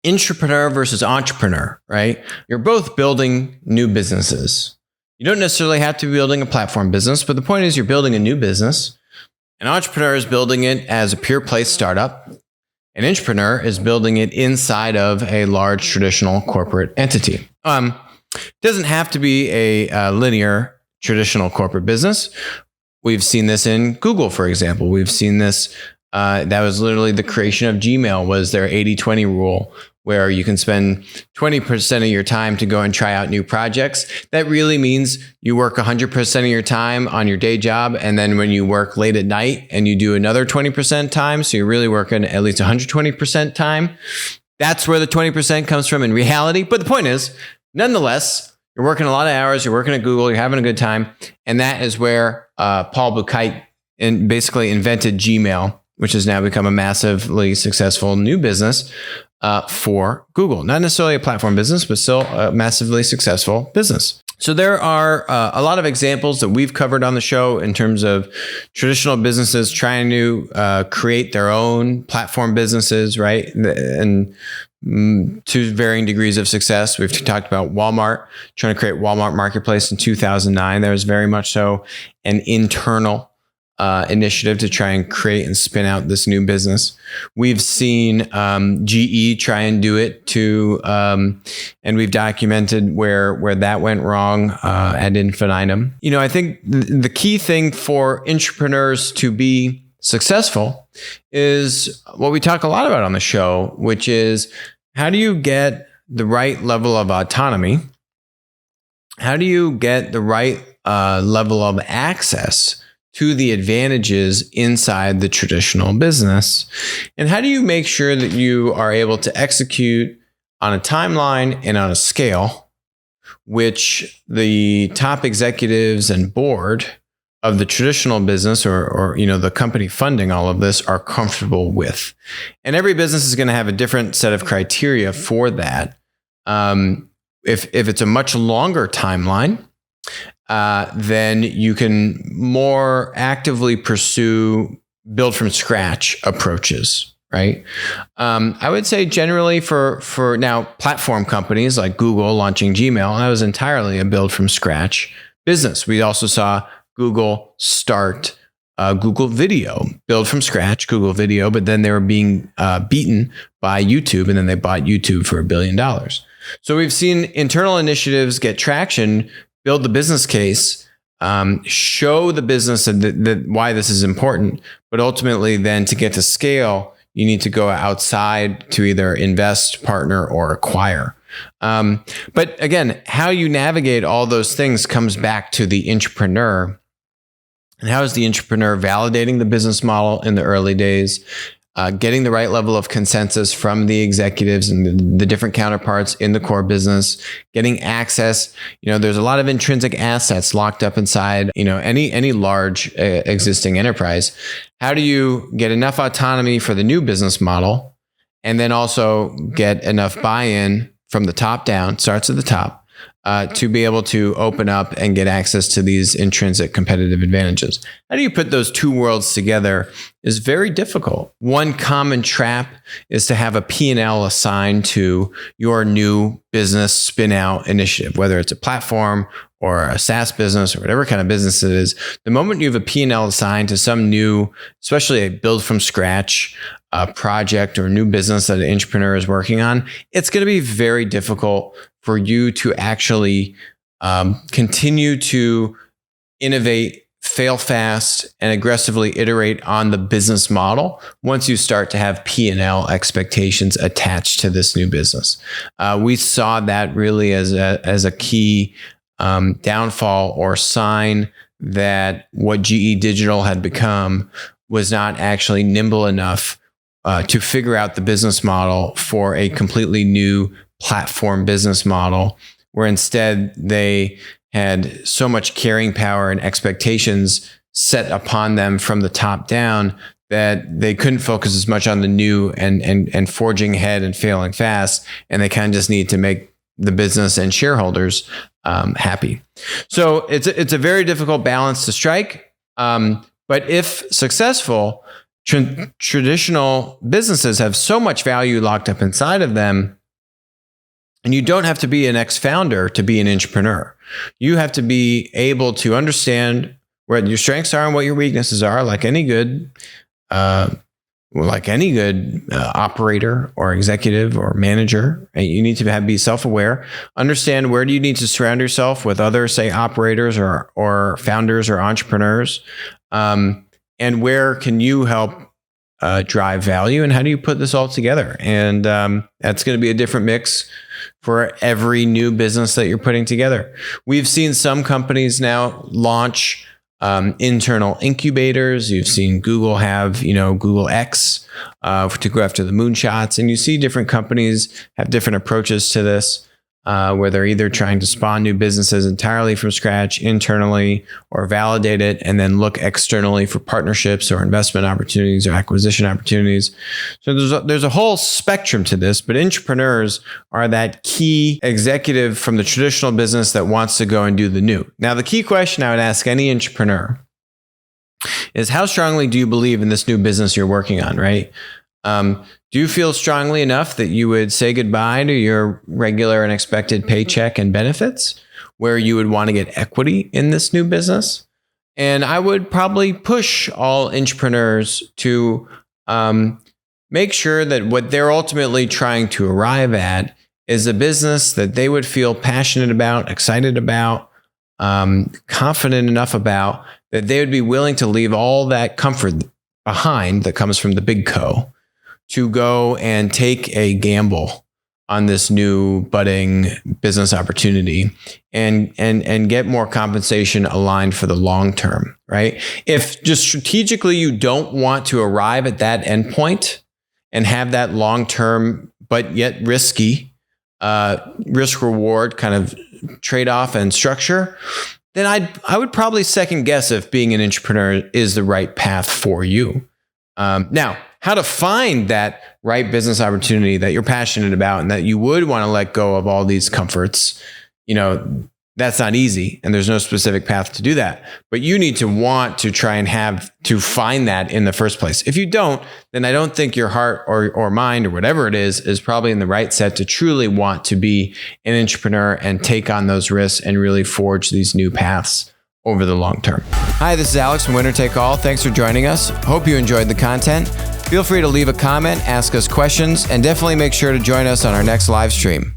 intrapreneur versus entrepreneur, right? You're both building new businesses. You don't necessarily have to be building a platform business, but the point is you're building a new business. An entrepreneur is building it as a pure play startup. An intrapreneur is building it inside of a large traditional corporate entity. It doesn't have to be a linear traditional corporate business. We've seen this in Google, for example. We've seen this. That was literally the creation of Gmail, was their 80-20 rule, where you can spend 20% of your time to go and try out new projects. That really means you work 100% of your time on your day job. And then when you work late at night and you do another 20% time, so you're really working at least 120% time, that's where the 20% comes from in reality. But the point is, nonetheless, you're working a lot of hours, you're working at Google, you're having a good time. And that is where Paul Buchheit basically invented Gmail, which has now become a massively successful new business for Google. Not necessarily a platform business, but still a massively successful business. So there are a lot of examples that we've covered on the show in terms of traditional businesses trying to create their own platform businesses, right? And to varying degrees of success. We've talked about Walmart trying to create Walmart Marketplace in 2009. There was very much so an internal initiative to try and create and spin out this new business. We've seen GE try and do it too, and we've documented where that went wrong ad infinitum. You know, I think the key thing for intrapreneurs to be successful is what we talk a lot about on the show, which is how do you get the right level of autonomy? How do you get the right level of access to the advantages inside the traditional business? And how do you make sure that you are able to execute on a timeline and on a scale which the top executives and board of the traditional business or you know, the company funding all of this are comfortable with? And every business is going to have a different set of criteria for that. If it's a much longer timeline, then you can more actively pursue build from scratch approaches, right? I would say generally for now platform companies like Google launching Gmail, that was entirely a build from scratch business. We also saw Google start Google Video, build from scratch Google Video, but then they were being beaten by YouTube, and then they bought YouTube for $1 billion. So we've seen internal initiatives get traction, build the business case, show the business that why this is important, but ultimately then to get to scale, you need to go outside to either invest, partner, or acquire. But again, how you navigate all those things comes back to the intrapreneur. And how is the intrapreneur validating the business model in the early days? Getting the right level of consensus from the executives and the different counterparts in the core business, getting access. You know, there's a lot of intrinsic assets locked up inside, you know, any large existing enterprise. How do you get enough autonomy for the new business model and then also get enough buy-in from the top down, starts at the top, to be able to open up and get access to these intrinsic competitive advantages? How do you put those two worlds together is very difficult. One common trap is to have a P&L assigned to your new business spin-out initiative, whether it's a platform or a SaaS business or whatever kind of business it is. The moment you have a P&L assigned to some new, especially a build from scratch project or new business that an entrepreneur is working on, it's going to be very difficult for you to actually continue to innovate, fail fast, and aggressively iterate on the business model once you start to have P&L expectations attached to this new business. We saw that really as a key downfall or sign that what GE Digital had become was not actually nimble enough to figure out the business model for a completely new platform business model, where instead they had so much carrying power and expectations set upon them from the top down that they couldn't focus as much on the new and forging ahead and failing fast. And they kind of just need to make the business and shareholders happy. So it's a very difficult balance to strike. But if successful, traditional businesses have so much value locked up inside of them. And you don't have to be an ex-founder to be an entrepreneur. You have to be able to understand where your strengths are and what your weaknesses are, like any good operator or executive or manager. You need to be self-aware, understand where do you need to surround yourself with other, say, operators or founders or entrepreneurs, and where can you help drive value, and how do you put this all together? And that's going to be a different mix for every new business that you're putting together. We've seen some companies now launch internal incubators. You've seen Google have, Google X to go after the moonshots. And you see different companies have different approaches to this, where they're either trying to spawn new businesses entirely from scratch internally, or validate it and then look externally for partnerships or investment opportunities or acquisition opportunities. So there's a whole spectrum to this, but entrepreneurs are that key executive from the traditional business that wants to go and do the new. Now, the key question I would ask any entrepreneur is, how strongly do you believe in this new business you're working on, right? Do you feel strongly enough that you would say goodbye to your regular and expected paycheck and benefits, where you would want to get equity in this new business? And I would probably push all entrepreneurs to make sure that what they're ultimately trying to arrive at is a business that they would feel passionate about, excited about, confident enough about, that they would be willing to leave all that comfort behind that comes from the big co, to go and take a gamble on this new budding business opportunity and get more compensation aligned for the long term, right? If just strategically you don't want to arrive at that endpoint and have that long term but yet risky risk reward kind of trade-off and structure, then I would probably second guess if being an entrepreneur is the right path for you. Now, how to find that right business opportunity that you're passionate about and that you would want to let go of all these comforts, that's not easy, and there's no specific path to do that. But you need to want to try and have to find that in the first place. If you don't, then I don't think your heart or mind or whatever it is probably in the right set to truly want to be an entrepreneur and take on those risks and really forge these new paths over the long term. Hi, this is Alex from Winner Take All. Thanks for joining us. Hope you enjoyed the content. Feel free to leave a comment, ask us questions, and definitely make sure to join us on our next live stream.